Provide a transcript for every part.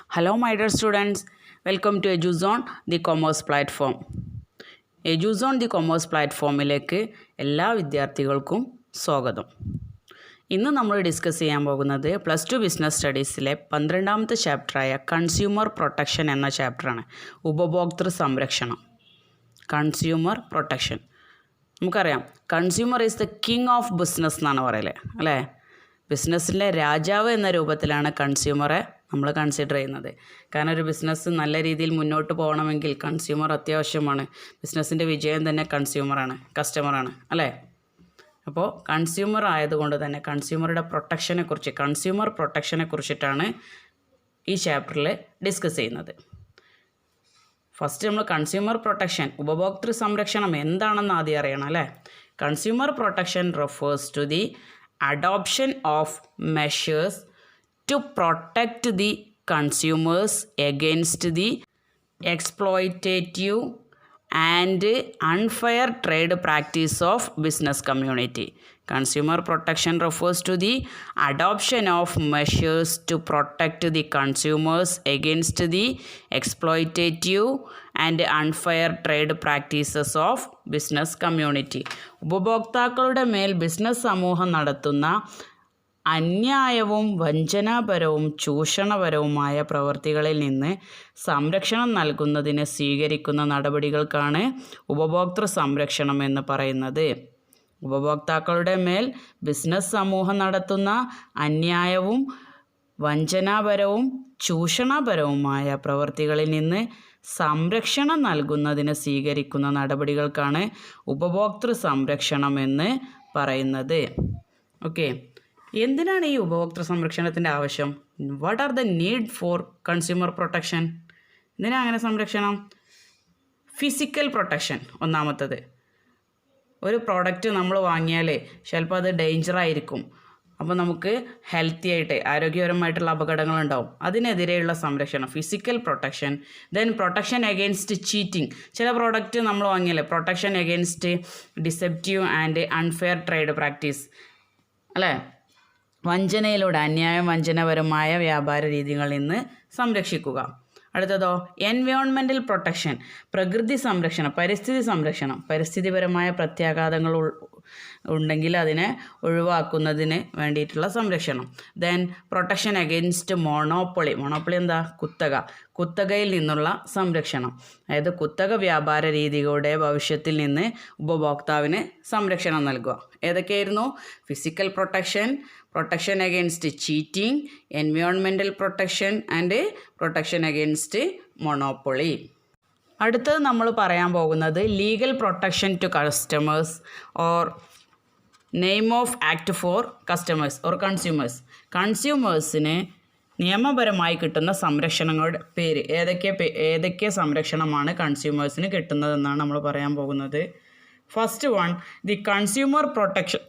Hello my dear students, welcome to EduZone, the commerce platform. EduZone, the commerce platformയിലേക്ക് എല്ലാ വിദ്യാർത്ഥികൾക്കും സ്വാഗതം. ഇന്ന് നമ്മൾ ഡിസ്കസ് ചെയ്യാൻ പോകുന്നത് പ്ലസ് ടു ബിസിനസ് സ്റ്റഡീസിലെ 12ാമത്തെ ചാപ്റ്ററായ കൺസ്യൂമർ പ്രൊട്ടക്ഷൻ എന്ന ചാപ്റ്ററാണ്. ഉപഭോക്തൃ സംരക്ഷണം. Consumer protection. നമുക്കറിയാം, consumer is the king of business എന്നാണ് പറയല്, അല്ലേ? ബിസിനസ്സിലെ രാജാവ് എന്ന രൂപത്തിലാണ് കൺസ്യൂമറെ നമ്മൾ കൺസിഡർ ചെയ്യുന്നത്. കാരണം ഒരു ബിസിനസ് നല്ല രീതിയിൽ മുന്നോട്ട് പോകണമെങ്കിൽ കൺസ്യൂമർ അത്യാവശ്യമാണ്. ബിസിനസ്സിൻ്റെ വിജയം തന്നെ കസ്റ്റമറാണ്, അല്ലേ? അപ്പോൾ കൺസ്യൂമർ ആയതുകൊണ്ട് തന്നെ കൺസ്യൂമർ പ്രൊട്ടക്ഷനെ കുറിച്ചിട്ടാണ് ഈ ചാപ്റ്ററിൽ ഡിസ്കസ് ചെയ്യുന്നത്. ഫസ്റ്റ് നമ്മൾ കൺസ്യൂമർ പ്രൊട്ടക്ഷൻ, ഉപഭോക്തൃ സംരക്ഷണം എന്താണെന്ന് ആദ്യം അറിയണം, അല്ലേ? Consumer protection refers to the adoption of measures to protect the consumers against the exploitative and unfair trade practice of business community. Consumer protection refers to the adoption of measures to protect the consumers against the exploitative and unfair trade practices of business community. ഉപഭോക്താക്കളുടെ മേൽ business സമൂഹം നടത്തുന്ന അന്യായവും വഞ്ചനാപരവും ചൂഷണപരവുമായ പ്രവൃത്തികളിൽ നിന്ന് സംരക്ഷണം നൽകുന്നതിന് സ്വീകരിക്കുന്ന നടപടികൾക്കാണ് ഉപഭോക്തൃ സംരക്ഷണം എന്ന് പറയുന്നത്. ഉപഭോക്താക്കളുടെ മേൽ ബിസിനസ് സമൂഹം നടത്തുന്ന അന്യായവും വഞ്ചനാപരവും ചൂഷണപരവുമായ പ്രവൃത്തികളിൽ നിന്ന് സംരക്ഷണം നൽകുന്നതിന് സ്വീകരിക്കുന്ന നടപടികൾക്കാണ് ഉപഭോക്തൃ സംരക്ഷണം എന്ന് പറയുന്നത്. ഓക്കെ, എന്തിനാണ് ഈ ഉപഭോക്തൃ സംരക്ഷണത്തിൻ്റെ ആവശ്യം? What are the need for consumer protection? എന്തിനാണ് അങ്ങനെ സംരക്ഷണം? ഫിസിക്കൽ പ്രൊട്ടക്ഷൻ ഒന്നാമത്തത്. ഒരു പ്രോഡക്റ്റ് നമ്മൾ വാങ്ങിയാൽ ചിലപ്പോൾ അത് ഡേഞ്ചറായിരിക്കും. അപ്പോൾ നമുക്ക് ഹെൽത്തി ആയിട്ട് ആരോഗ്യപരമായിട്ടുള്ള അപകടങ്ങളുണ്ടാവും. അതിനെതിരെയുള്ള സംരക്ഷണം, physical protection. Then protection against cheating. ചില പ്രോഡക്റ്റ് നമ്മൾ വാങ്ങിയാലേ protection against deceptive and unfair trade practice, അല്ലേ? വഞ്ചനയിലൂടെ അന്യായം വഞ്ചനപരമായ വ്യാപാര രീതികളിൽ നിന്ന് സംരക്ഷിക്കുക. അടുത്തതോ എൻവയോൺമെൻറ്റൽ പ്രൊട്ടക്ഷൻ, പ്രകൃതി സംരക്ഷണം, പരിസ്ഥിതി സംരക്ഷണം. പരിസ്ഥിതിപരമായ പ്രത്യാഘാതങ്ങൾ ഉണ്ടെങ്കിൽ അതിനെ ഒഴിവാക്കുന്നതിന് വേണ്ടിയിട്ടുള്ള സംരക്ഷണം. Then protection against monopoly. Monopoly എന്താ? കുത്തകയിൽ നിന്നുള്ള സംരക്ഷണം. അതായത് കുത്തക വ്യാപാര രീതികളുടെ ഭവിഷ്യത്തിൽ നിന്ന് ഉപഭോക്താവിന് സംരക്ഷണം നൽകുക. ഏതൊക്കെയായിരുന്നു? Physical protection, protection against cheating, environmental protection and protection against monopoly. അടുത്തത് നമ്മൾ പറയാൻ പോകുന്നത് legal protection to customers or name of act for customers or consumers. കൺസ്യൂമേഴ്സിന് നിയമപരമായി കിട്ടുന്ന സംരക്ഷണങ്ങളുടെ പേര്. ഏതൊക്കെ സംരക്ഷണമാണ് കൺസ്യൂമേഴ്സിന് കിട്ടുന്നതെന്നാണ് നമ്മൾ പറയാൻ പോകുന്നത്. First one, the consumer protection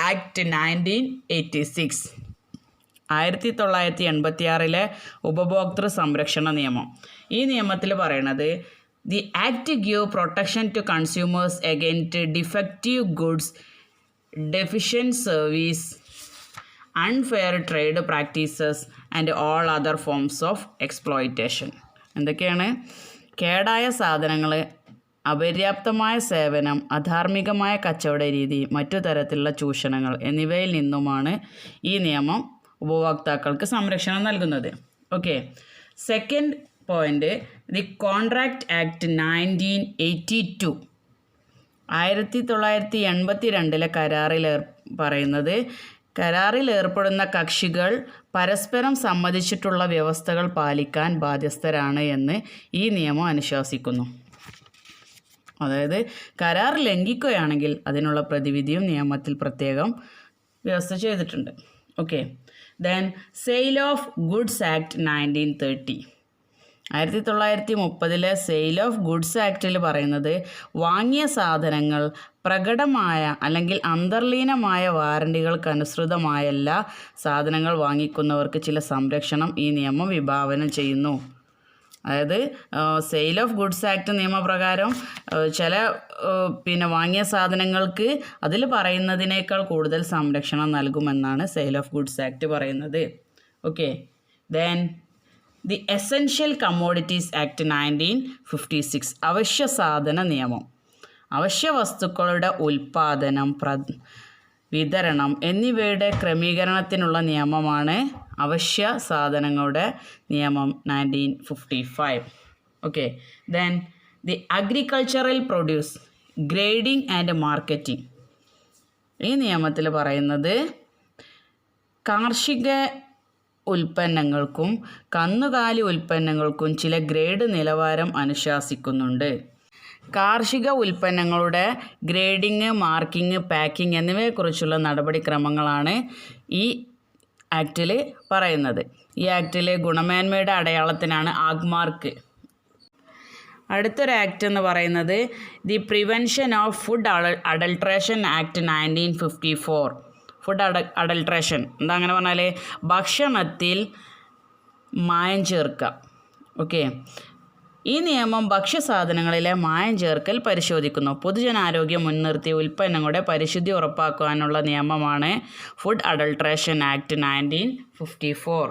act 1986. 1986 ഉപഭോക്തൃ സംരക്ഷണ നിയമം. ഈ നിയമത്തിൽ പറയണത് the act give protection to consumers against defective goods, deficient service, unfair trade practices and all other forms of exploitation. എന്തൊക്കെയാണ്? കേടായ സാധനങ്ങൾ, അപര്യാപ്തമായ സേവനം, അധാർമികമായ കച്ചവട രീതി, മറ്റു തരത്തിലുള്ള ചൂഷണങ്ങൾ എന്നിവയിൽ നിന്നുമാണ് ഈ നിയമം ഉപഭോക്താക്കൾക്ക് സംരക്ഷണം നൽകുന്നത്. Okay, second point, the contract act 1982. 1982 കരാറിൽ ഏർപ്പെടുന്ന കക്ഷികൾ പരസ്പരം സമ്മതിച്ചിട്ടുള്ള വ്യവസ്ഥകൾ പാലിക്കാൻ ബാധ്യസ്ഥരാണ് എന്ന് ഈ നിയമം അനുശാസിക്കുന്നു. അതായത് കരാർ ലംഘിക്കുകയാണെങ്കിൽ അതിനുള്ള പ്രതിവിധിയും നിയമത്തിൽ പ്രത്യേകം വ്യവസ്ഥ ചെയ്തിട്ടുണ്ട്. Okay, then sale of goods act 1930. 1930 sale of goods ആക്റ്റിൽ പറയുന്നത് വാങ്ങിയ സാധനങ്ങൾ പ്രകടമായ അല്ലെങ്കിൽ അന്തർലീനമായ വാറണ്ടികൾക്കനുസൃതമായ എല്ലാ സാധനങ്ങൾ വാങ്ങിക്കുന്നവർക്ക് ചില സംരക്ഷണം ഈ നിയമം വിഭാവനം ചെയ്യുന്നു. അതായത് സെയിൽ ഓഫ് ഗുഡ്സ് ആക്ട് നിയമപ്രകാരം ചില വാങ്ങിയ സാധനങ്ങൾക്ക് അതിൽ പറയുന്നതിനേക്കാൾ കൂടുതൽ സംരക്ഷണം നൽകുമെന്നാണ് സെയിൽ ഓഫ് ഗുഡ്സ് ആക്ട് പറയുന്നത്. Okay, then the essential commodities act 1956 അവശ്യ സാധന നിയമം. അവശ്യ വസ്തുക്കളുടെ ഉൽപ്പാദനം, വിതരണം എന്നിവയുടെ ക്രമീകരണത്തിനുള്ള നിയമമാണ് അവശ്യ സാധനങ്ങളുടെ നിയമം 1955. Okay, then the agricultural produce grading and marketing. ഈ നിയമത്തിൽ പറയുന്നത് കാർഷിക ഉൽപ്പന്നങ്ങൾക്കും കന്നുകാലി ഉൽപ്പന്നങ്ങൾക്കും ചില ഗ്രേഡ് നിലവാരം അനുശാസിക്കുന്നുണ്ട്. കാർഷിക ഉൽപ്പന്നങ്ങളുടെ ഗ്രേഡിങ്, മാർക്കിങ്, പാക്കിംഗ് എന്നിവയെക്കുറിച്ചുള്ള നടപടിക്രമങ്ങളാണ് ഈ ആക്റ്റിൽ പറയുന്നത്. ഈ ആക്റ്റിൽ ഗുണമേന്മയുടെ അടയാളത്തിനാണ് ആഗ്മാർക്ക്. അടുത്തൊരു ആക്ട് എന്ന് പറയുന്നത് the prevention of food adulteration act 1954. Food adulteration എന്താ അങ്ങനെ പറഞ്ഞാൽ ഭക്ഷണത്തിൽ മായം ചേർക്കുക. ഓക്കെ, ഈ നിയമം ഭക്ഷ്യസാധനങ്ങളിലെ മായം ചേർക്കൽ പരിശോധിക്കുന്നു. പൊതുജനാരോഗ്യം മുൻനിർത്തി ഉൽപ്പന്നങ്ങളുടെ പരിശുദ്ധി ഉറപ്പാക്കാനുള്ള നിയമമാണ് ഫുഡ് അഡൾട്രേഷൻ ആക്ട് 1954.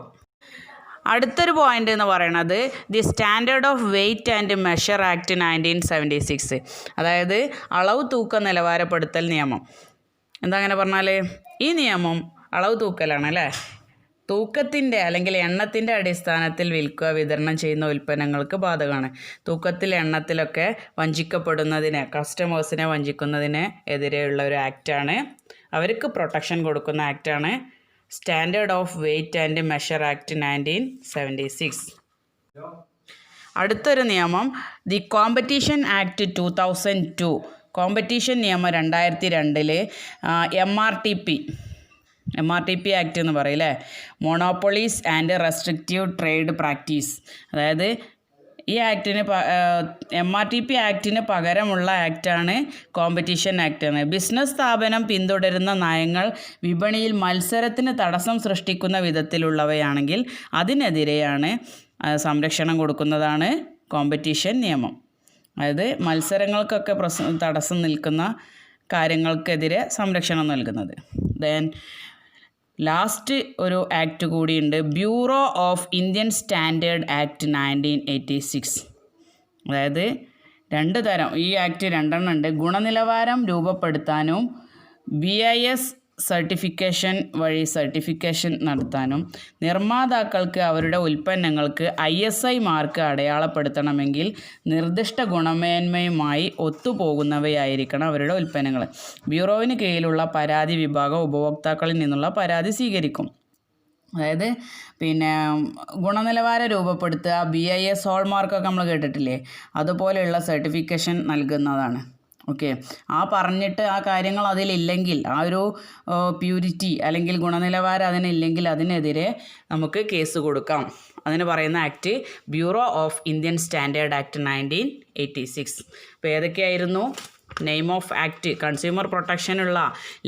അടുത്തൊരു പോയിന്റ് എന്ന് പറയുന്നത് the standard of weight and measure act 1976. അതായത് അളവ് തൂക്ക നിലവാരപ്പെടുത്തൽ നിയമം. എന്താ അങ്ങനെ പറഞ്ഞാൽ ഈ നിയമം അളവ് തൂക്കലാണ് അല്ലേ. തൂക്കത്തിൻ്റെ അല്ലെങ്കിൽ എണ്ണത്തിൻ്റെ അടിസ്ഥാനത്തിൽ വിൽക്കുക, വിതരണം ചെയ്യുന്ന ഉൽപ്പന്നങ്ങൾക്ക് ബാധകമാണ്. തൂക്കത്തിൽ, എണ്ണത്തിലൊക്കെ വഞ്ചിക്കപ്പെടുന്നതിന്, കസ്റ്റമേഴ്സിനെ വഞ്ചിക്കുന്നതിന് എതിരെയുള്ള ഒരു ആക്റ്റാണ്. അവർക്ക് പ്രൊട്ടക്ഷൻ കൊടുക്കുന്ന ആക്റ്റാണ് standard of weight and measure act 1976. അടുത്തൊരു നിയമം ദി കോമ്പറ്റീഷൻ ആക്ട് 2002. കോമ്പറ്റീഷൻ നിയമം 2002 MRTP ആക്ട് എന്ന് പറയും അല്ലേ. മോണോപ്പൊളീസ് ആൻഡ് റെസ്ട്രിക്റ്റീവ് ട്രേഡ് പ്രാക്ടീസ്. അതായത് ഈ ആക്ടിന് MRTP ആക്ടിന് പകരമുള്ള ആക്റ്റാണ് കോമ്പറ്റീഷൻ ആക്ട് എന്ന്. ബിസിനസ് സ്ഥാപനം പിന്തുടരുന്ന നയങ്ങൾ വിപണിയിൽ മത്സരത്തിന് തടസ്സം സൃഷ്ടിക്കുന്ന വിധത്തിലുള്ളവയാണെങ്കിൽ അതിനെതിരെയാണ് സംരക്ഷണം കൊടുക്കുന്നതാണ് കോമ്പറ്റീഷൻ നിയമം. അതായത് മത്സരങ്ങൾക്കൊക്കെ തടസ്സം നിൽക്കുന്ന കാര്യങ്ങൾക്കെതിരെ സംരക്ഷണം നൽകുന്നത്. ദെൻ ലാസ്റ്റ് ഒരു ആക്ട് കൂടിയുണ്ട്, bureau of Indian standard act 1986. അതായത് രണ്ട് തരം, ഈ ആക്ട് രണ്ടെണ്ണം ഉണ്ട്. ഗുണനിലവാരം രൂപപ്പെടുത്താനും BIS സർട്ടിഫിക്കേഷൻ വഴി സർട്ടിഫിക്കേഷൻ നടത്താനും നിർമ്മാതാക്കൾക്ക് അവരുടെ ഉൽപ്പന്നങ്ങൾക്ക് ISI മാർക്ക് അടയാളപ്പെടുത്തണമെങ്കിൽ നിർദ്ദിഷ്ട ഗുണമേന്മയുമായി ഒത്തുപോകുന്നവയായിരിക്കണം അവരുടെ ഉൽപ്പന്നങ്ങൾ. ബ്യൂറോവിന് കീഴിലുള്ള പരാതി വിഭാഗം ഉപഭോക്താക്കളിൽ നിന്നുള്ള പരാതി സ്വീകരിക്കും. അതായത് ഗുണനിലവാരം രൂപപ്പെടുത്തുക, BIS ഹോൾമാർക്കൊക്കെ നമ്മൾ കേട്ടിട്ടില്ലേ, അതുപോലെയുള്ള സർട്ടിഫിക്കേഷൻ നൽകുന്നതാണ്. ഓക്കെ, പറഞ്ഞിട്ട് ആ കാര്യങ്ങൾ അതിലില്ലെങ്കിൽ, ആ ഒരു പ്യൂരിറ്റി അല്ലെങ്കിൽ ഗുണനിലവാരം അതിനില്ലെങ്കിൽ അതിനെതിരെ നമുക്ക് കേസ് കൊടുക്കാം. അതിന് പറയുന്ന act bureau of Indian standard act 1986. അപ്പോൾ ഏതൊക്കെയായിരുന്നു? നെയിം ഓഫ് ആക്ട്, കൺസ്യൂമർ പ്രൊട്ടക്ഷനുള്ള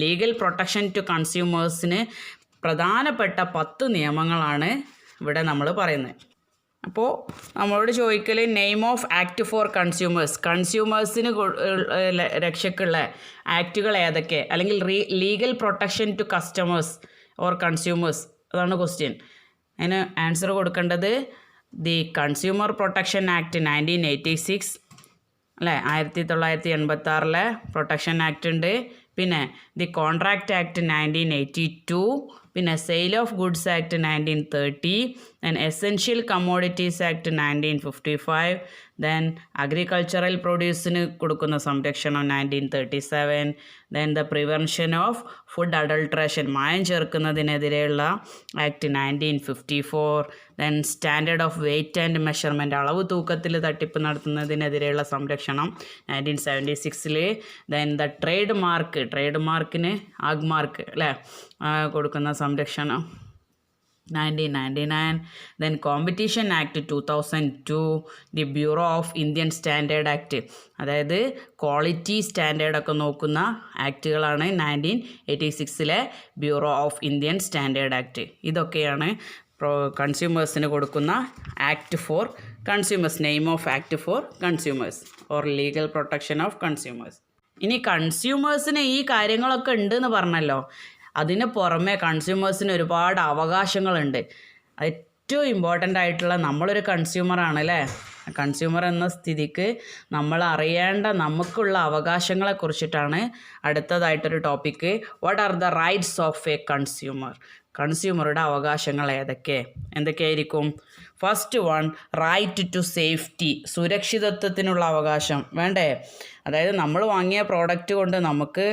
ലീഗൽ പ്രൊട്ടക്ഷൻ ടു കൺസ്യൂമേഴ്സിന് പ്രധാനപ്പെട്ട 10 നിയമങ്ങളാണ് ഇവിടെ നമ്മൾ പറയുന്നത്. അപ്പോൾ നമ്മളോട് ചോദിക്കൽ നെയിം ഓഫ് ആക്ട് ഫോർ കൺസ്യൂമേഴ്സിന് രക്ഷയ്ക്കുള്ള ആക്റ്റുകൾ ഏതൊക്കെ, അല്ലെങ്കിൽ legal protection to customers or consumers, അതാണ് ക്വസ്റ്റ്യൻ. അതിന് ആൻസർ കൊടുക്കേണ്ടത് ദി കൺസ്യൂമർ പ്രൊട്ടക്ഷൻ ആക്ട് 1986 അല്ലേ, 1986 പ്രൊട്ടക്ഷൻ ആക്ട് ഉണ്ട്. പിന്നെ ദി കോൺട്രാക്റ്റ് ആക്ട് 1982, പിന്നെ sale of goods act 1930, then essential commodities act 1955, then agricultural പ്രൊഡ്യൂസിന് കൊടുക്കുന്ന സംരക്ഷണം 1937, then the prevention of food adulteration, മായം ചേർക്കുന്നതിനെതിരെയുള്ള act 1954, then standard of weight and measurement, അളവ് തൂക്കത്തിൽ തട്ടിപ്പ് നടത്തുന്നതിനെതിരെയുള്ള സംരക്ഷണം 1976, ദെൻ ദ ട്രേഡ് മാർക്കിന് ആഗ്മാർക്ക് അല്ലേ കൊടുക്കുന്ന സംരക്ഷണം 1999, then competition act 2002, the bureau of Indian standard act, അതായത് ക്വാളിറ്റി സ്റ്റാൻഡേർഡൊക്കെ നോക്കുന്ന ആക്റ്റുകളാണ് 1986 bureau of Indian standard act. ഇതൊക്കെയാണ് കൺസ്യൂമേഴ്സിന് കൊടുക്കുന്ന act for consumers, name of act for consumers or legal protection of consumers. ഇനി കൺസ്യൂമേഴ്സിന് ഈ കാര്യങ്ങളൊക്കെ ഉണ്ടെന്ന് പറഞ്ഞല്ലോ, അതിന് പുറമെ കൺസ്യൂമേഴ്സിന് ഒരുപാട് അവകാശങ്ങളുണ്ട്. അത് ഏറ്റവും ഇമ്പോർട്ടൻ്റ് ആയിട്ടുള്ള നമ്മളൊരു കൺസ്യൂമറാണ് അല്ലേ. കൺസ്യൂമർ എന്ന സ്ഥിതിക്ക് നമ്മൾ അറിയേണ്ട നമുക്കുള്ള അവകാശങ്ങളെ കുറിച്ചിട്ടാണ് അടുത്തതായിട്ടൊരു topic. What are the rights of a consumer? കൺസ്യൂമറുടെ അവകാശങ്ങൾ എന്തൊക്കെയായിരിക്കും? First one, right to safety, സുരക്ഷിതത്വത്തിനുള്ള അവകാശം വേണ്ടേ? അതായത് നമ്മൾ വാങ്ങിയ പ്രോഡക്റ്റ് കൊണ്ട് നമുക്ക്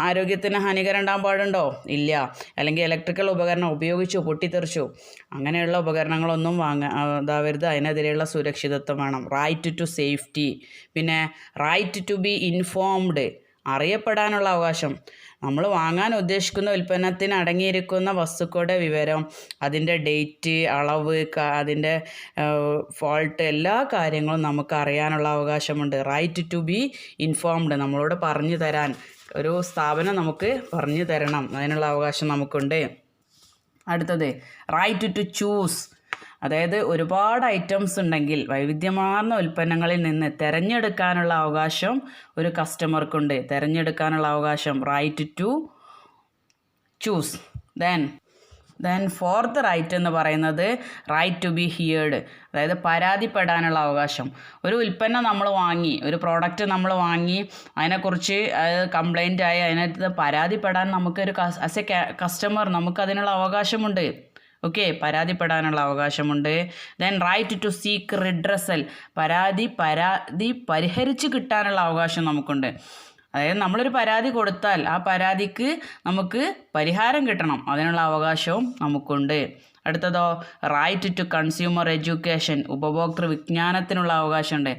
ആരോഗ്യത്തിന് ഹാനികരം ഉണ്ടാകാൻ പാടുണ്ടോ? ഇല്ല. അല്ലെങ്കിൽ ഇലക്ട്രിക്കൽ ഉപകരണം ഉപയോഗിച്ചു പൊട്ടിത്തെറിച്ചു, അങ്ങനെയുള്ള ഉപകരണങ്ങളൊന്നും ഇതാവരുത്. അതിനെതിരെയുള്ള സുരക്ഷിതത്വം വേണം. Right to safety. പിന്നെ റൈറ്റ് ടു ബി ഇൻഫോംഡ്, അറിയപ്പെടാനുള്ള അവകാശം. നമ്മൾ വാങ്ങാൻ ഉദ്ദേശിക്കുന്ന ഉൽപ്പന്നത്തിന് അടങ്ങിയിരിക്കുന്ന വസ്തുക്കളുടെ വിവരം, അതിൻ്റെ ഡേറ്റ്, അളവ്, അതിൻ്റെ ഫോൾട്ട്, എല്ലാ കാര്യങ്ങളും നമുക്ക് അറിയാനുള്ള അവകാശമുണ്ട്. റൈറ്റ് ടു ബി ഇൻഫോംഡ്, നമ്മളോട് പറഞ്ഞു തരാൻ ഒരു സ്ഥാപനം നമുക്ക് പറഞ്ഞു തരണം, അതിനുള്ള അവകാശം നമുക്കുണ്ട്. അടുത്തത് റൈറ്റ് ടു ചൂസ്, അതായത് ഒരുപാട് ഐറ്റംസ് ഉണ്ടെങ്കിൽ വൈവിധ്യമാർന്ന ഉൽപ്പന്നങ്ങളിൽ നിന്ന് തിരഞ്ഞെടുക്കാനുള്ള അവകാശം ഒരു കസ്റ്റമർക്കുണ്ട്. തിരഞ്ഞെടുക്കാനുള്ള അവകാശം, right to choose. Then fourth right എന്ന് പറയുന്നത് റൈറ്റ് ടു ബി ഹിയേർഡ്, അതായത് പരാതിപ്പെടാനുള്ള അവകാശം. ഒരു ഉൽപ്പന്നം നമ്മൾ വാങ്ങി, ഒരു പ്രോഡക്റ്റ് നമ്മൾ വാങ്ങി, അതിനെക്കുറിച്ച് കംപ്ലൈൻ്റ് ആയി അതിനകത്ത് പരാതിപ്പെടാൻ നമുക്കൊരു ആസ് എ കസ്റ്റമർ നമുക്കതിനുള്ള അവകാശമുണ്ട്. ഓക്കെ, പരാതിപ്പെടാനുള്ള അവകാശമുണ്ട്. Then right to seek redressal, പരാതി പരിഹരിച്ച് കിട്ടാനുള്ള അവകാശം നമുക്കുണ്ട്. അതായത് നമ്മളൊരു പരാതി കൊടുത്താൽ ആ പരാതിക്ക് നമുക്ക് പരിഹാരം കിട്ടണം, അതിനുള്ള അവകാശവും നമുക്കുണ്ട്. അടുത്തതോ റൈറ്റ് ടു കൺസ്യൂമർ എഡ്യൂക്കേഷൻ, ഉപഭോക്തൃ വിജ്ഞാനത്തിനുള്ള അവകാശമുണ്ട്.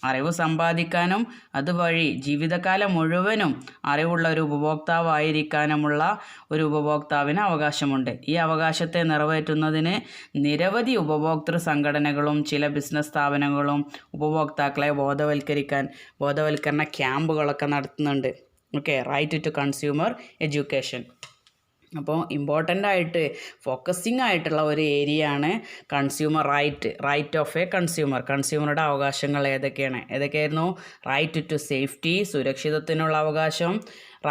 അറിവ് സമ്പാദിക്കാനും അതുവഴി ജീവിതകാലം മുഴുവനും അറിവുള്ള ഒരു ഉപഭോക്താവായിരിക്കാനുമുള്ള ഒരു ഉപഭോക്താവിന് അവകാശമുണ്ട്. ഈ അവകാശത്തെ നിറവേറ്റുന്നതിന് നിരവധി ഉപഭോക്തൃ സംഘടനകളും ചില ബിസിനസ് സ്ഥാപനങ്ങളും ഉപഭോക്താക്കളെ ബോധവൽക്കരണ ക്യാമ്പുകളൊക്കെ നടത്തുന്നുണ്ട്. Okay, right to consumer education. അപ്പോൾ ഇമ്പോർട്ടൻ്റ് ആയിട്ട് ഫോക്കസിങ് ആയിട്ടുള്ള ഒരു ഏരിയയാണ് consumer right of a consumer. കൺസ്യൂമറുടെ അവകാശങ്ങൾ ഏതൊക്കെയായിരുന്നു? റൈറ്റ് ടു സേഫ്റ്റി, സുരക്ഷിതത്തിനുള്ള അവകാശം.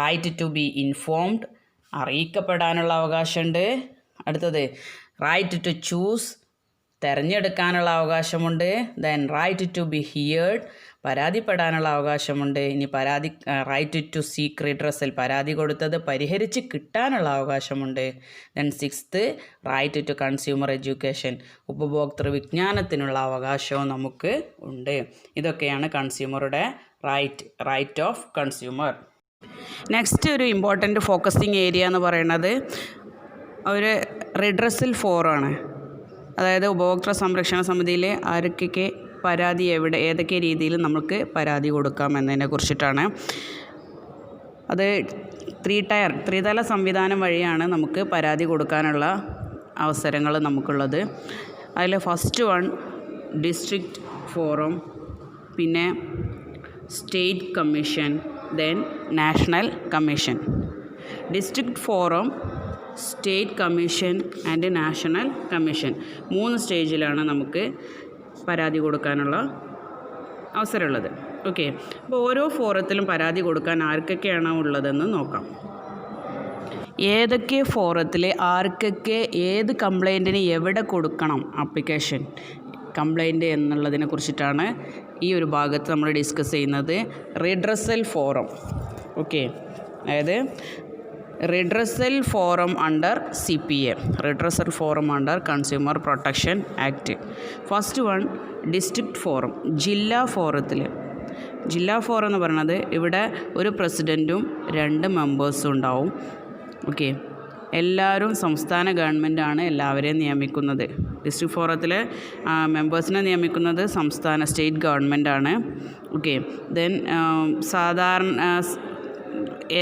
റൈറ്റ് ടു ബി ഇൻഫോംഡ്, അറിയിക്കപ്പെടാനുള്ള അവകാശമുണ്ട്. അടുത്തത് റൈറ്റ് ടു ചൂസ്, തിരഞ്ഞെടുക്കാനുള്ള അവകാശമുണ്ട്. Then right to be heard, പരാതിപ്പെടാനുള്ള അവകാശമുണ്ട്. ഇനി റൈറ്റ് ടു സീക്ക് റിഡ്രസൽ, പരാതി കൊടുത്തത് പരിഹരിച്ച് കിട്ടാനുള്ള അവകാശമുണ്ട്. Then sixth right to consumer education, ഉപഭോക്തൃ വിജ്ഞാനത്തിനുള്ള അവകാശവും നമുക്ക് ഉണ്ട്. ഇതൊക്കെയാണ് കൺസ്യൂമറുടെ റൈറ്റ് ഓഫ് കൺസ്യൂമർ. നെക്സ്റ്റ് ഒരു ഇമ്പോർട്ടൻ്റ് ഫോക്കസിങ് ഏരിയ എന്ന് പറയുന്നത് ഒരു റിഡ്രസൽ ഫോറാണ്. അതായത് ഉപഭോക്തൃ സംരക്ഷണ സമിതിയിൽ ആർക്കൊക്കെ പരാതി ഏതൊക്കെ രീതിയിൽ നമുക്ക് പരാതി കൊടുക്കാം എന്നതിനെ കുറിച്ചിട്ടാണ്. അത് ത്രീ തല സംവിധാനം വഴിയാണ് നമുക്ക് പരാതി കൊടുക്കാനുള്ള അവസരങ്ങൾ നമുക്കുള്ളത്. അതിൽ ഫസ്റ്റ് വൺ ഡിസ്ട്രിക്റ്റ് ഫോറം, പിന്നെ state commission, then national commission. District forum, state commission and national commission, 3 സ്റ്റേജിലാണ് നമുക്ക് പരാതി കൊടുക്കാനുള്ള അവസരമുള്ളത്. ഓക്കെ, അപ്പോൾ ഓരോ ഫോറത്തിലും പരാതി കൊടുക്കാൻ ആർക്കൊക്കെയാണോ ഉള്ളതെന്ന് നോക്കാം. ഏതൊക്കെ ഫോറത്തിൽ ആർക്കൊക്കെ ഏത് കംപ്ലൈൻറ്റിന് എവിടെ കൊടുക്കണം ആപ്ലിക്കേഷൻ കംപ്ലൈൻറ്റ് എന്നുള്ളതിനെ കുറിച്ചിട്ടാണ് ഈ ഒരു ഭാഗത്ത് നമ്മൾ ഡിസ്കസ് ചെയ്യുന്നത്. Redressal forum. ഓക്കെ, അതായത് redressal forum under CPA, redressal forum under consumer protection act. First one district forum, ജില്ലാ ഫോറം എന്ന് പറയുന്നത് ഇവിടെ ഒരു പ്രസിഡൻറ്റും 2 മെമ്പേഴ്സും ഉണ്ടാവും. ഓക്കെ, എല്ലാവരും സംസ്ഥാന ഗവൺമെൻറ്റാണ് എല്ലാവരെയും നിയമിക്കുന്നത്. ഡിസ്ട്രിക്ട് ഫോറത്തിൽ മെമ്പേഴ്സിനെ നിയമിക്കുന്നത് സ്റ്റേറ്റ് ഗവൺമെൻറ്റാണ്. ഓക്കെ, ദെൻ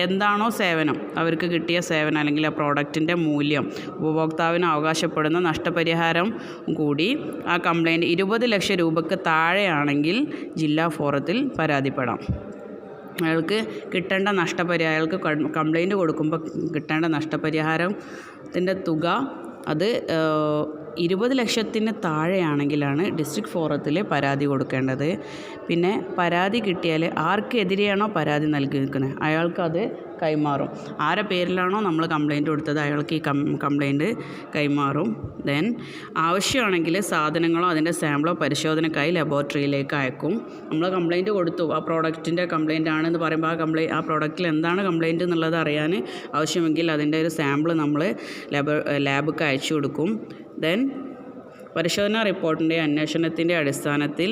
എന്താണോ സേവനം, അവർക്ക് കിട്ടിയ സേവനം അല്ലെങ്കിൽ ആ പ്രോഡക്റ്റിൻ്റെ മൂല്യം, ഉപഭോക്താവിന് അവകാശപ്പെടുന്ന നഷ്ടപരിഹാരം കൂടി ആ കംപ്ലൈൻറ്റ് 20 ലക്ഷം രൂപയ്ക്ക് താഴെയാണെങ്കിൽ ജില്ലാ ഫോറത്തിൽ പരാതിപ്പെടാം. അയാൾക്ക് കിട്ടേണ്ട അയാൾക്ക് കംപ്ലൈൻറ്റ് കൊടുക്കുമ്പോൾ കിട്ടേണ്ട നഷ്ടപരിഹാരത്തിൻ്റെ തുക അത് 20 ലക്ഷത്തിന് താഴെയാണെങ്കിലാണ് ഡിസ്ട്രിക്ട് ഫോറത്തിൽ പരാതി കൊടുക്കേണ്ടത്. പിന്നെ പരാതി കിട്ടിയാൽ ആർക്കെതിരെയാണോ പരാതി നൽകിയിരിക്കുന്നത് അയാൾക്കത് കൈമാറും. ആരെ പേരിലാണോ നമ്മൾ കംപ്ലയിൻറ്റ് കൊടുത്തത് അയാൾക്ക് ഈ കംപ്ലയിൻറ്റ് കൈമാറും. ദെൻ ആവശ്യമാണെങ്കിൽ സാധനങ്ങളോ അതിൻ്റെ സാമ്പിളോ പരിശോധനയ്ക്കായി ലബോറട്ടറിയിലേക്ക് അയക്കും. നമ്മൾ കംപ്ലയിൻറ്റ് കൊടുത്തു, ആ പ്രോഡക്റ്റിൻ്റെ കംപ്ലയിൻ്റ് ആണെന്ന് പറയുമ്പോൾ ആ പ്രോഡക്റ്റിൽ എന്താണ് കംപ്ലയിൻറ്റ് എന്നുള്ളത് അറിയാൻ ആവശ്യമെങ്കിൽ അതിൻ്റെ ഒരു സാമ്പിൾ നമ്മൾ ലാബിലേക്ക് അയച്ചു കൊടുക്കും. ദെൻ പരിശോധനാ റിപ്പോർട്ടിൻ്റെ അന്വേഷണത്തിൻ്റെ അടിസ്ഥാനത്തിൽ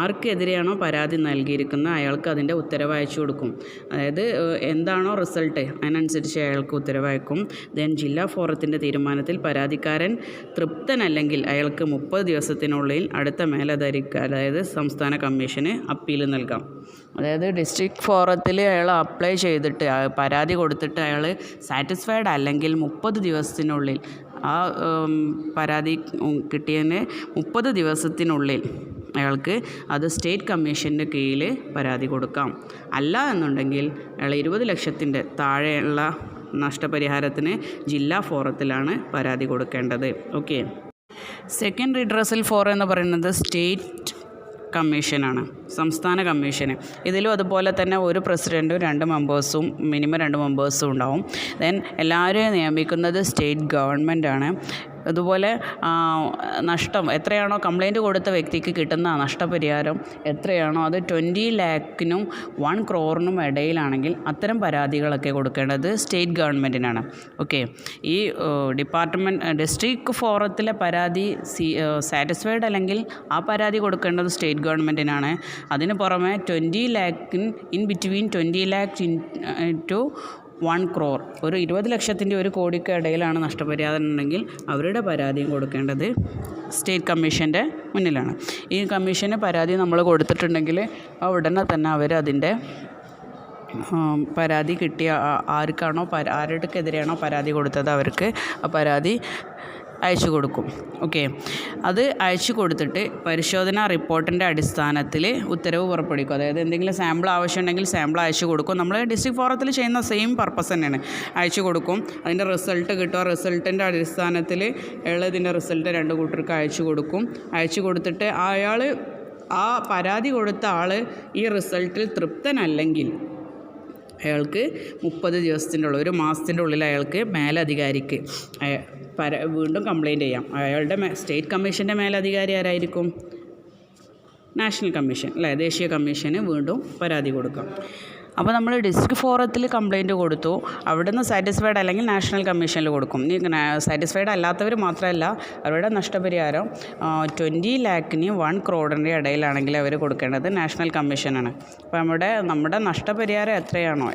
ആർക്കെതിരെയാണോ പരാതി നൽകിയിരിക്കുന്നത് അയാൾക്ക് അതിൻ്റെ ഉത്തരവ് അയച്ചു കൊടുക്കും. അതായത് എന്താണോ റിസൾട്ട് അതിനനുസരിച്ച് അയാൾക്ക് ഉത്തരവ് അയക്കും. ദെൻ ജില്ലാ ഫോറത്തിൻ്റെ തീരുമാനത്തിൽ പരാതിക്കാരൻ തൃപ്തനല്ലെങ്കിൽ അയാൾക്ക് 30 ദിവസത്തിനുള്ളിൽ അടുത്ത മേലധികാരിക്ക് അതായത് സംസ്ഥാന കമ്മീഷന് അപ്പീൽ നൽകാം. അതായത് ഡിസ്ട്രിക്ട് ഫോറത്തിൽ അയാൾ അപ്ലൈ ചെയ്തിട്ട് പരാതി കൊടുത്തിട്ട് അയാൾ സാറ്റിസ്ഫൈഡ് അല്ലെങ്കിൽ 30 ദിവസത്തിനുള്ളിൽ ആ പരാതി കിട്ടിയതിന് 30 ദിവസത്തിനുള്ളിൽ അയാൾക്ക് അത് സ്റ്റേറ്റ് കമ്മീഷൻ്റെ കീഴിൽ പരാതി കൊടുക്കാം. അല്ല എന്നുണ്ടെങ്കിൽ അയാൾ 20 ലക്ഷത്തിൻ്റെ താഴെയുള്ള നഷ്ടപരിഹാരത്തിന് ജില്ലാ ഫോറത്തിലാണ് പരാതി കൊടുക്കേണ്ടത്. ഓക്കെ. സെക്കൻഡ് റിഡ്രസൽ ഫോറം എന്ന് പറയുന്നത് സ്റ്റേറ്റ് കമ്മീഷനാണ്, സംസ്ഥാന കമ്മീഷന്. ഇതിലും അതുപോലെ തന്നെ ഒരു പ്രസിഡൻറ്റും 2 മെമ്പേഴ്സും മിനിമം 2 മെമ്പേഴ്സും ഉണ്ടാവും. ദെൻ എല്ലാവരെയും നിയമിക്കുന്നത് സ്റ്റേറ്റ് ഗവൺമെൻറ്റാണ്. അതുപോലെ നഷ്ടം എത്രയാണോ കംപ്ലയിൻറ്റ് കൊടുത്ത വ്യക്തിക്ക് കിട്ടുന്ന നഷ്ടപരിഹാരം എത്രയാണോ അത് 20 ലാഖിനും 1 crore ഇടയിലാണെങ്കിൽ അത്തരം പരാതികളൊക്കെ കൊടുക്കേണ്ടത് സ്റ്റേറ്റ് ഗവൺമെൻറ്റിനാണ്. ഓക്കെ. ഈ ഡിസ്ട്രിക്ട് ഫോറത്തിലെ പരാതി സാറ്റിസ്ഫൈഡ് അല്ലെങ്കിൽ ആ പരാതി കൊടുക്കേണ്ടത് സ്റ്റേറ്റ് ഗവൺമെൻറ്റിനാണ്. അതിന് പുറമെ 20 ലാഖിൻ in between 20 lakh to 1 crore, ഒരു 20 ലക്ഷത്തിൻ്റെ 1 കോടിക്ക് ഇടയിലാണ് നഷ്ടപരിഹാരം ഉണ്ടെങ്കിൽ അവരുടെ പരാതിയും കൊടുക്കേണ്ടത് സ്റ്റേറ്റ് കമ്മീഷൻ്റെ മുന്നിലാണ്. ഈ കമ്മീഷന് പരാതി നമ്മൾ കൊടുത്തിട്ടുണ്ടെങ്കിൽ ഉടനെ തന്നെ അവർ അതിൻ്റെ പരാതി കിട്ടിയ ആർക്കാണോ ആരുടെക്കെതിരെയാണോ പരാതി കൊടുത്തത് അവർക്ക് ആ പരാതി അയച്ചു കൊടുക്കും. ഓക്കെ. അത് അയച്ചു കൊടുത്തിട്ട് പരിശോധനാ റിപ്പോർട്ടിൻ്റെ അടിസ്ഥാനത്തിൽ ഉത്തരവ് പുറപ്പെടുവിക്കും. അതായത് എന്തെങ്കിലും സാമ്പിൾ ആവശ്യമുണ്ടെങ്കിൽ സാമ്പിൾ അയച്ചു കൊടുക്കും. നമ്മൾ ഡിസ്ട്രിക്ട് ഫോറത്തിൽ ചെയ്യുന്ന സെയിം പർപ്പസ് തന്നെയാണ്. അയച്ചു കൊടുക്കും, അതിൻ്റെ റിസൾട്ട് കിട്ടും. റിസൾട്ടിൻ്റെ അടിസ്ഥാനത്തിൽ ഇതിൻ്റെ റിസൾട്ട് 2 കൂട്ടർക്ക് അയച്ചു കൊടുക്കും. അയച്ചു കൊടുത്തിട്ട് അയാൾ ആ പരാതി കൊടുത്ത ആൾ ഈ റിസൾട്ടിൽ തൃപ്തനല്ലെങ്കിൽ അയാൾക്ക് 30 ദിവസത്തിൻ്റെ ഉള്ളിൽ 1 മാസത്തിൻ്റെ ഉള്ളിൽ അയാൾക്ക് മേലധികാരിക്ക് വീണ്ടും കംപ്ലയിൻറ്റ് ചെയ്യാം. അയാളുടെ സ്റ്റേറ്റ് കമ്മീഷൻ്റെ മേലധികാരി ആരായിരിക്കും? നാഷണൽ കമ്മീഷൻ അല്ലേ, ദേശീയ കമ്മീഷന് വീണ്ടും പരാതി കൊടുക്കാം. അപ്പോൾ നമ്മൾ ഡിസ്ട്രിക്ട് ഫോറത്തിൽ കംപ്ലയിൻറ്റ് കൊടുത്തു, അവിടെ നിന്ന് സാറ്റിസ്ഫൈഡ് അല്ലെങ്കിൽ നാഷണൽ കമ്മീഷനിൽ കൊടുക്കും. സാറ്റിസ്ഫൈഡ് അല്ലാത്തവർ മാത്രമല്ല അവരുടെ നഷ്ടപരിഹാരം 20 ലാഖിന് 1 crore ഇടയിലാണെങ്കിൽ അവർ കൊടുക്കേണ്ടത് നാഷണൽ കമ്മീഷനാണ്. അപ്പോൾ നമ്മുടെ നഷ്ടപരിഹാരം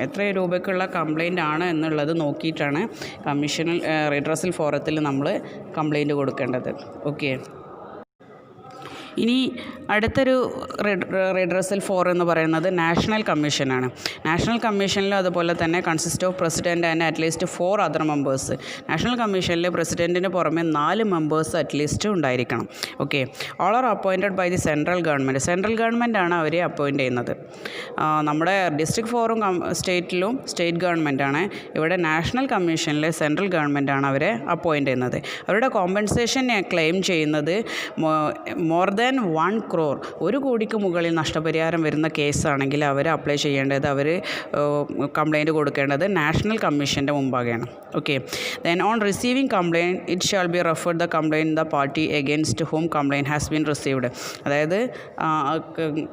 എത്ര രൂപയ്ക്കുള്ള കംപ്ലയിൻ്റ് ആണ് എന്നുള്ളത് നോക്കിയിട്ടാണ് കമ്മീഷണൽ റിഡ്രസൽ ഫോറത്തിൽ നമ്മൾ കംപ്ലയിൻറ്റ് കൊടുക്കേണ്ടത്. ഓക്കെ. ഇനി അടുത്തൊരു റിഡ്രസൽ ഫോറം എന്ന് പറയുന്നത് നാഷണൽ കമ്മീഷനാണ്. നാഷണൽ കമ്മീഷനിൽ അതുപോലെ തന്നെ consist of president and at least 4 other members. National കമ്മീഷനിൽ പ്രസിഡൻറ്റിന് പുറമെ 4 മെമ്പേഴ്സ് അറ്റ്ലീസ്റ്റ് ഉണ്ടായിരിക്കണം. Okay. All are appointed by the central government. Central ഗവൺമെൻറ്റാണ് അവരെ അപ്പോയിൻറ്റ് ചെയ്യുന്നത്. നമ്മുടെ ഡിസ്ട്രിക്ട് ഫോറും സ്റ്റേറ്റിലും സ്റ്റേറ്റ് ഗവൺമെൻറ്റാണ്. ഇവിടെ നാഷണൽ കമ്മീഷനിലെ സെൻട്രൽ ഗവൺമെൻറ്റാണ് അവരെ അപ്പോയിൻറ്റ് ചെയ്യുന്നത്. അവരുടെ കോമ്പൻസേഷൻ ക്ലെയിം ചെയ്യുന്നത് മോർ ദാൻ 1 crore, 1 കോടിക്ക് മുകളിൽ നഷ്ടപരിഹാരം വരുന്ന കേസാണെങ്കിൽ അവർ അപ്ലൈ ചെയ്യേണ്ടത്, അവർ കംപ്ലയിൻറ്റ് കൊടുക്കേണ്ടത് നാഷണൽ കമ്മീഷൻ്റെ മുമ്പാകെയാണ്. Okay. Then on receiving complaint it shall be referred the complaint the party against whom complaint has been received. അതായത്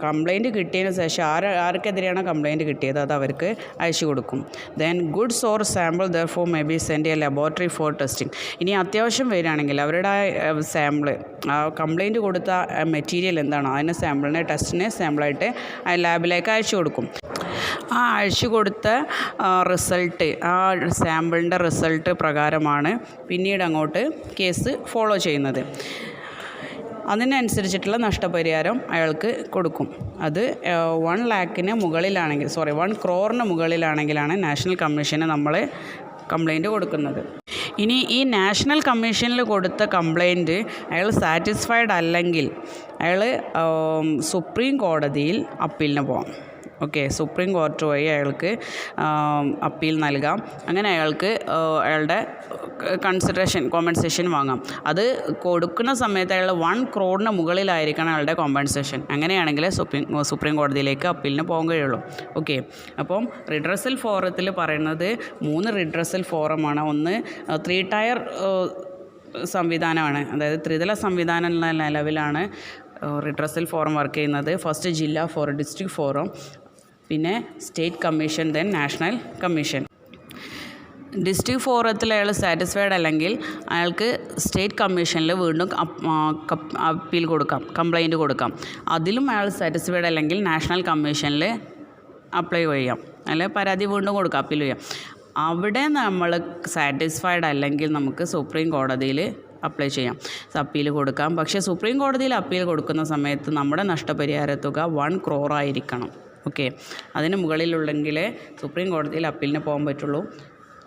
കംപ്ലയിൻറ്റ് കിട്ടിയതിന് ശേഷം ആർക്കെതിരെയാണ് കംപ്ലയിൻറ്റ് കിട്ടിയത് അത് അവർക്ക് അയച്ചു കൊടുക്കും. Then goods or sample therefore may be send a laboratory for testing. ഇനി അത്യാവശ്യം വരികയാണെങ്കിൽ അവരുടെ സാമ്പിൾ കംപ്ലയിൻറ്റ് കൊടുത്ത മെറ്റീരിയൽ എന്താണോ അതിന് ടെസ്റ്റിന് സാമ്പിളായിട്ട് ലാബിലേക്ക് അയച്ചു കൊടുക്കും. ആ അയച്ചു കൊടുത്ത റിസൾട്ട്, ആ സാമ്പിളിൻ്റെ റിസൾട്ട് പ്രകാരമാണ് പിന്നീട് അങ്ങോട്ട് കേസ് ഫോളോ ചെയ്യുന്നത്. അതിനനുസരിച്ചിട്ടുള്ള നഷ്ടപരിഹാരം അയാൾക്ക് കൊടുക്കും. അത് 1 ലാഖിന് മുകളിലാണെങ്കിൽ 1 crore മുകളിലാണെങ്കിലാണ് നാഷണൽ കമ്മീഷന് നമ്മൾ കംപ്ലയിൻറ്റ് കൊടുക്കുന്നത്. ഇനി ഈ നാഷണൽ കമ്മീഷനിൽ കൊടുത്ത കംപ്ലയിൻറ്റ് അയാൾ സാറ്റിസ്ഫൈഡ് അല്ലെങ്കിൽ അയാൾ സുപ്രീം കോടതിയിൽ അപ്പീലിന് പോകാം. ഓക്കെ, സുപ്രീം കോടതി വഴി അയാൾക്ക് അപ്പീൽ നൽകാം. അങ്ങനെ അയാൾക്ക് അയാളുടെ കോമ്പൻസേഷൻ വാങ്ങാം. അത് കൊടുക്കുന്ന സമയത്ത് അയാൾ 1 crore മുകളിലായിരിക്കണം അയാളുടെ കോമ്പൻസേഷൻ. അങ്ങനെയാണെങ്കിൽ സുപ്രീം കോടതിയിലേക്ക് അപ്പീലിന് പോകാൻ കഴിയുള്ളൂ. ഓക്കെ, അപ്പം റിഡ്രസൽ ഫോറത്തിൽ പറയുന്നത് 3 റിഡ്രസൽ ഫോറമാണ്. ഒന്ന് 3 ടയർ സംവിധാനമാണ്, അതായത് ത്രിതല സംവിധാനം എന്ന നിലവിലാണ് റിഡ്രസൽ ഫോറം വർക്ക് ചെയ്യുന്നത്. ഫസ്റ്റ് ജില്ലാ ഫോറം, ഡിസ്ട്രിക്ട് ഫോറം, പിന്നെ state commission, then national commission. District ഫോറത്തിൽ അയാൾ സാറ്റിസ്ഫൈഡ് അല്ലെങ്കിൽ അയാൾക്ക് സ്റ്റേറ്റ് കമ്മീഷനിൽ വീണ്ടും അപ്പീൽ കൊടുക്കാം, കംപ്ലൈൻറ്റ് കൊടുക്കാം. അതിലും അയാൾ സാറ്റിസ്ഫൈഡ് അല്ലെങ്കിൽ നാഷണൽ കമ്മീഷനിൽ അപ്ലൈ ചെയ്യാം, അല്ലെങ്കിൽ പരാതി വീണ്ടും കൊടുക്കാം, അപ്പീൽ ചെയ്യാം. അവിടെ നമ്മൾ സാറ്റിസ്ഫൈഡ് അല്ലെങ്കിൽ നമുക്ക് സുപ്രീം കോടതിയിൽ അപ്ലൈ ചെയ്യാം, അപ്പീൽ കൊടുക്കാം. പക്ഷേ സുപ്രീം കോടതിയിൽ അപ്പീൽ കൊടുക്കുന്ന സമയത്ത് നമ്മുടെ നഷ്ടപരിഹാര തുക 1 crore ആയിരിക്കണം. ഓക്കെ, അതിന് മുകളിലുള്ളെങ്കിലേ സുപ്രീം കോടതിയിൽ അപ്പീലിന് പോകാൻ പറ്റുള്ളൂ.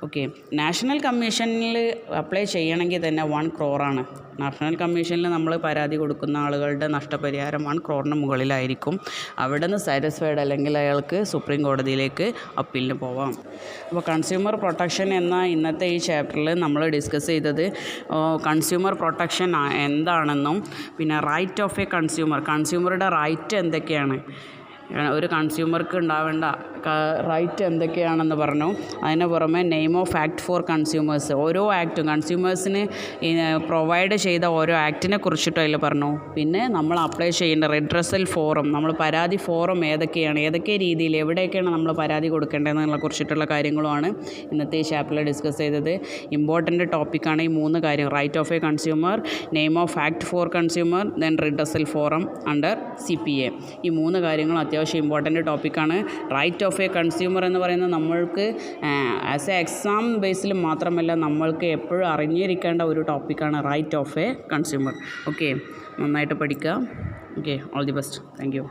ഓക്കെ, നാഷണൽ കമ്മീഷനിൽ അപ്ലൈ ചെയ്യണമെങ്കിൽ തന്നെ 1 crore ആണ്. നാഷണൽ കമ്മീഷനിൽ നമ്മൾ പരാതി കൊടുക്കുന്ന ആളുകളുടെ നഷ്ടപരിഹാരം 1 crore മുകളിലായിരിക്കും. അവിടെ നിന്ന് സാറ്റിസ്ഫൈഡ് അല്ലെങ്കിൽ അയാൾക്ക് സുപ്രീം കോടതിയിലേക്ക് അപ്പീലിന് പോവാം. അപ്പോൾ കൺസ്യൂമർ പ്രൊട്ടക്ഷൻ എന്ന ഇന്നത്തെ ഈ ചാപ്റ്ററിൽ നമ്മൾ ഡിസ്കസ് ചെയ്തത് കൺസ്യൂമർ പ്രൊട്ടക്ഷൻ എന്താണെന്നും പിന്നെ റൈറ്റ് ഓഫ് എ കൺസ്യൂമറുടെ റൈറ്റ് എന്തൊക്കെയാണ്, ഒരു കൺസ്യൂമർക്ക് ഉണ്ടാവേണ്ട റൈറ്റ് എന്തൊക്കെയാണെന്ന് പറഞ്ഞു. അതിന് പുറമെ name of act for consumers, ഓരോ ആക്റ്റും കൺസ്യൂമേഴ്സിന് പ്രൊവൈഡ് ചെയ്ത ഓരോ ആക്റ്റിനെ കുറിച്ചിട്ടും അതിൽ പറഞ്ഞു. പിന്നെ നമ്മൾ അപ്ലൈ ചെയ്യേണ്ട റിഡ്രസൽ ഫോറം, നമ്മൾ പരാതി ഫോറം ഏതൊക്കെയാണ്, ഏതൊക്കെ രീതിയിൽ എവിടെയൊക്കെയാണ് നമ്മൾ പരാതി കൊടുക്കേണ്ടതെന്നുള്ള കുറിച്ചിട്ടുള്ള കാര്യങ്ങളുമാണ് ഇന്നത്തെ ഈ ചാപ്റ്ററിൽ ഡിസ്കസ് ചെയ്തത്. ഇമ്പോർട്ടൻ്റ് ടോപ്പിക്കാണ് ഈ 3 കാര്യം: right of a consumer, name of act for consumer, then redressal forum under CPA. ഈ 3 കാര്യങ്ങളും അത്യാവശ്യം ഇമ്പോർട്ടൻ്റ് ടോപ്പിക്കാണ്. റൈറ്റ് ഓഫ് എ കൺസ്യൂമർ എന്ന് പറയുന്നത് നമ്മൾക്ക് ആസ് എ എക്സാം ബേസിൽ മാത്രമല്ല, നമ്മൾക്ക് എപ്പോഴും അറിഞ്ഞിരിക്കേണ്ട ഒരു ടോപ്പിക്കാണ് right of a consumer. Okay, നന്നായിട്ട് പഠിക്കുക. Okay, all the best. Thank U.